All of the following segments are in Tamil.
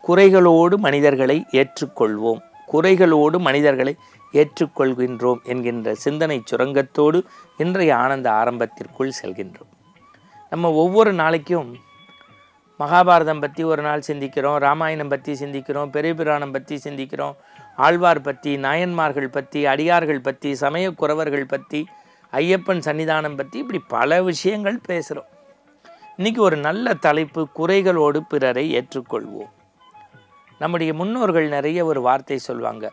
குறைகளோடு மனிதர்களை ஏற்றுக்கொள்வோம், குறைகளோடு மனிதர்களை ஏற்றுக்கொள்கின்றோம் என்கின்ற சிந்தனை சுரங்கத்தோடு இன்றைய ஆனந்த ஆரம்பத்திற்குள் செல்கின்றோம். நம்ம ஒவ்வொரு நாளைக்கும் மகாபாரதம் பற்றி ஒரு நாள் சிந்திக்கிறோம், ராமாயணம் பற்றி சிந்திக்கிறோம், பெரிய புராணம் பற்றி சிந்திக்கிறோம், ஆழ்வார் பற்றி, நாயன்மார்கள் பற்றி, அடியார்கள் பற்றி, சமய குறவர்கள் பற்றி, ஐயப்பன் சன்னிதானம் பற்றி, இப்படி பல விஷயங்கள் பேசுகிறோம். இன்றைக்கி ஒரு நல்ல தலைப்பு, குறைகளோடு பிறரை ஏற்றுக்கொள்வோம். நம்முடைய முன்னோர்கள் நிறைய ஒரு வார்த்தை சொல்லுவாங்க,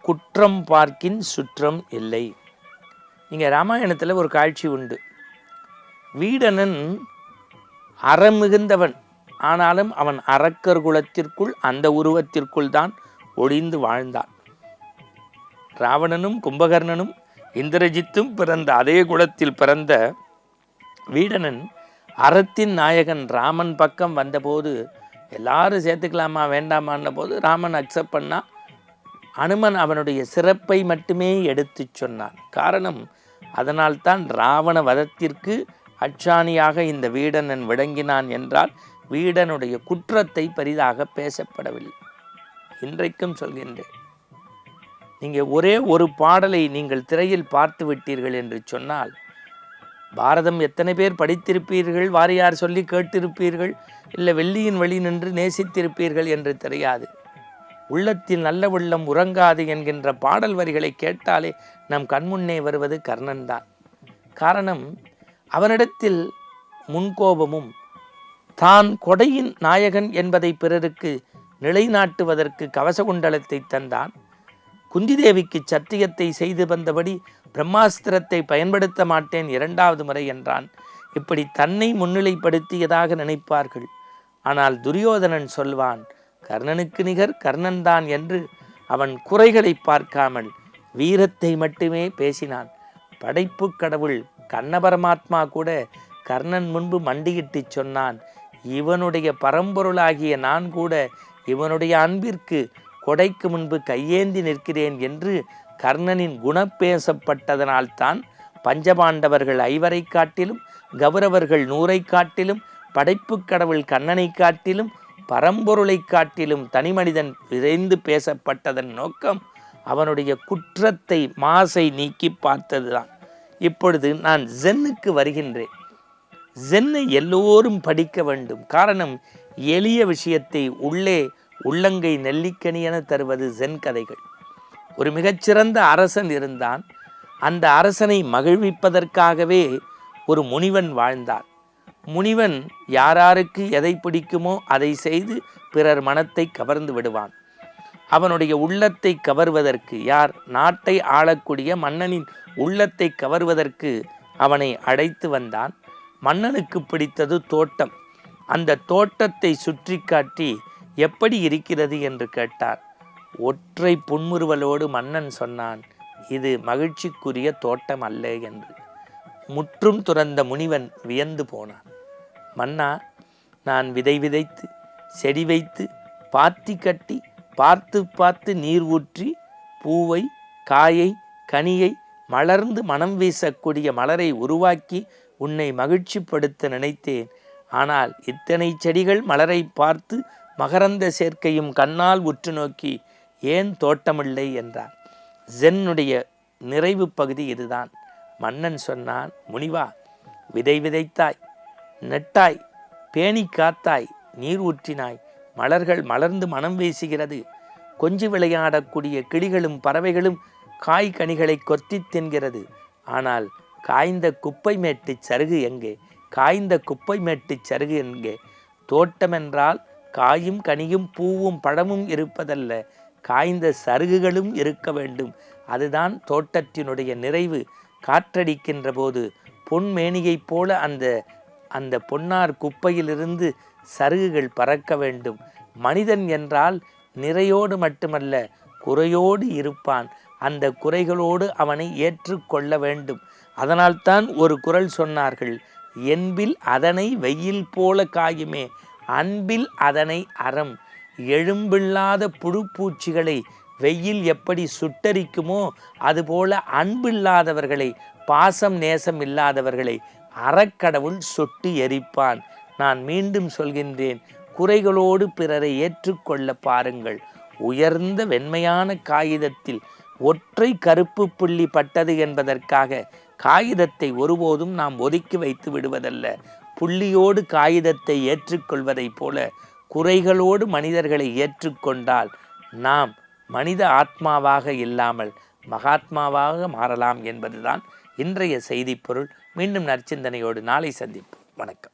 குற்றம் பார்க்கின் சுற்றம் இல்லை. நீங்கள் ராமாயணத்தில் ஒரு காட்சி உண்டு. வீடனன் அறமிகுந்தவன், ஆனாலும் அவன் அரக்கர் குலத்திற்குள், அந்த உருவத்திற்குள் தான் ஒளிந்து வாழ்ந்தான். ராவணனும் கும்பகர்ணனும் இந்திரஜித்தும் பிறந்த அதே குலத்தில் பிறந்த வீடனன் அறத்தின் நாயகன் ராமன் பக்கம் வந்தபோது எல்லாரும் சேர்த்துக்கலாமா வேண்டாமான்ன போது ராமன் அக்செப்ட் பண்ணா. அனுமன் அவனுடைய சிறப்பை மட்டுமே எடுத்து சொன்னான். காரணம், அதனால்தான் ராவண வதத்திற்கு அச்சாணியாக இந்த வீடனன் விளங்கினான் என்றால் வீடனுடைய குற்றத்தை பெரிதாக பேசப்படவில்லை. இன்றைக்கும் சொல்கின்றேன், நீங்கள் ஒரே ஒரு பாடலை நீங்கள் திரையில் பார்த்து விட்டீர்கள் என்று சொன்னால், பாரதம் எத்தனை பேர் படித்திருப்பீர்கள், வாரியார் சொல்லி கேட்டிருப்பீர்கள், இல்லை வெள்ளியின் வழி நின்று நேசித்திருப்பீர்கள் என்று தெரியாது. உள்ளத்தில் நல்ல உள்ளம் உறங்காது என்கின்ற பாடல் வரிகளை கேட்டாலே நம் கண்முன்னே வருவது கர்ணன் தான். காரணம், அவனிடத்தில் முன்கோபமும், தான் கொடையின் நாயகன் என்பதை பிறருக்கு நிலைநாட்டுவதற்கு கவசகுண்டலத்தை தந்தான். குந்தி தேவிக்கு சத்தியத்தை செய்து வந்தபடி பிரம்மாஸ்திரத்தை பயன்படுத்த மாட்டேன் 2வது முறை என்றான். இப்படி தன்னை முன்னிலைப்படுத்தியதாக நினைப்பார்கள். ஆனால் துரியோதனன் சொல்வான், கர்ணனுக்கு நிகர் கர்ணன் தான் என்று. அவன் குறைகளை பார்க்காமல் வீரத்தை மட்டுமே பேசினான். படைப்பு கடவுள் கண்ணபரமாத்மா கூட கர்ணன் முன்பு மண்டியிட்டு சொன்னான், இவனுடைய பரம்பொருளாகிய நான் கூட இவனுடைய அன்பிற்கு கொடைக்கு முன்பு கையேந்தி நிற்கிறேன் என்று. கர்ணனின் குணப்பேசப்பட்டதனால்தான் பஞ்சபாண்டவர்கள் 5 காட்டிலும், கௌரவர்கள் 100 காட்டிலும், படைப்பு கடவுள் கண்ணனை காட்டிலும், பரம்பொருளை காட்டிலும் தனிமனிதன் விரைந்து பேசப்பட்டதன் நோக்கம் அவனுடைய குற்றத்தை, மாசை நீக்கி பார்த்ததுதான். இப்பொழுது நான் ஜென்னுக்கு வருகின்றேன். ஜென்னை எல்லோரும் படிக்க வேண்டும். காரணம், எளிய விஷயத்தை உள்ளே உள்ளங்கை நெல்லிக்கனி என தருவது ஜென் கதைகள். ஒரு மிகச்சிறந்த அரசன் இருந்தான். அந்த அரசனை மகிழ்விப்பதற்காகவே ஒரு முனிவன் வாழ்ந்தான். முனிவன் யாராருக்கு எதை பிடிக்குமோ அதை செய்து பிறர் மனத்தை கவர்ந்து விடுவான். அவனுடைய உள்ளத்தை கவர்வதற்கு, யார் நாட்டை ஆளக்கூடிய மன்னனின் உள்ளத்தை கவர்வதற்கு அவனை அழைத்து வந்தான். மன்னனுக்கு பிடித்தது தோட்டம். அந்த தோட்டத்தை சுற்றி காட்டி எப்படி இருக்கிறது என்று கேட்டார். ஒற்றை புன்முறுவலோடு மன்னன் சொன்னான், இது மகிழ்ச்சிக்குரிய தோட்டம் அல்ல என்று. முற்றும் துறந்த முனிவன் வியந்து போனான். மன்னா, நான் விதை விதைத்து, செடி வைத்து, பாத்தி கட்டி, பார்த்து பார்த்து நீர் ஊற்றி, பூவை, காயை, கனியை, மலர்ந்து மனம் வீசக்கூடிய மலரை உருவாக்கி உன்னை மகிழ்ச்சிப்படுத்த நினைத்தேன். ஆனால் இத்தனை செடிகள் மலரை பார்த்து மகரந்த சேர்க்கையும் கண்ணால் உற்று நோக்கி ஏன் தோட்டமில்லை என்றார். ஜென்னுடைய நிறைவு பகுதி இதுதான். மன்னன் சொன்னான், முனிவா, விதை விதைத்தாய், நெட்டாய், பேணி காத்தாய், நீர் ஊற்றினாய், மலர்கள் மலர்ந்து மனம் வீசுகிறது. கொஞ்சி விளையாடக்கூடிய கிளிகளும் பறவைகளும் காய் கனிகளை கொத்தி தின்கிறது. ஆனால் காய்ந்த குப்பை மேட்டு சருகு எங்கே? காய்ந்த குப்பை மேட்டு சருகு எங்கே? தோட்டம் என்றால் காயும் கனியும் பூவும் பழமும் இருப்பதல்ல, காய்ந்த சருகுகளும் இருக்க வேண்டும். அதுதான் தோட்டத்தினுடைய நிறைவு. காற்றடிக்கின்ற போது பொன்மேனியைப் போல அந்த பொன்னார் குப்பையிலிருந்து சருகுகள் பறக்க வேண்டும். மனிதன் என்றால் நிறையோடு மட்டுமல்ல, குறையோடு இருப்பான். அந்த குறைகளோடு அவனை ஏற்றுக்கொள்ள வேண்டும். அதனால்தான் ஒரு குறள் சொன்னார்கள், என்பில் அதனை வெயில் போல காயுமே, அன்பில் அதனை அறம். எழும்பில்லாத புழுப்பூச்சிகளை வெயில் எப்படி சுட்டரிக்குமோ அதுபோல அன்பில்லாதவர்களை, பாசம் நேசம் இல்லாதவர்களை அறக்கடவுள் சுட்டு எரிப்பான். நான் மீண்டும் சொல்கின்றேன், குறைகளோடு பிறரை ஏற்றுக்கொள்ள பாருங்கள். உயர்ந்த வெண்மையான காகிதத்தில் ஒற்றை கருப்பு புள்ளி பட்டது என்பதற்காக காகிதத்தை ஒருபோதும் நாம் ஒதுக்கி வைத்து விடுவதல்ல. புள்ளியோடு காகிதத்தை ஏற்றுக்கொள்வதைப் போல குறைகளோடு மனிதர்களை ஏற்றுக்கொண்டால் நாம் மனித ஆத்மாவாக இல்லாமல் மகாத்மாவாக மாறலாம் என்பதுதான் இன்றைய செய்தி பொருள். மீண்டும் நற்சிந்தனையோடு நாளை சந்திப்போம். வணக்கம்.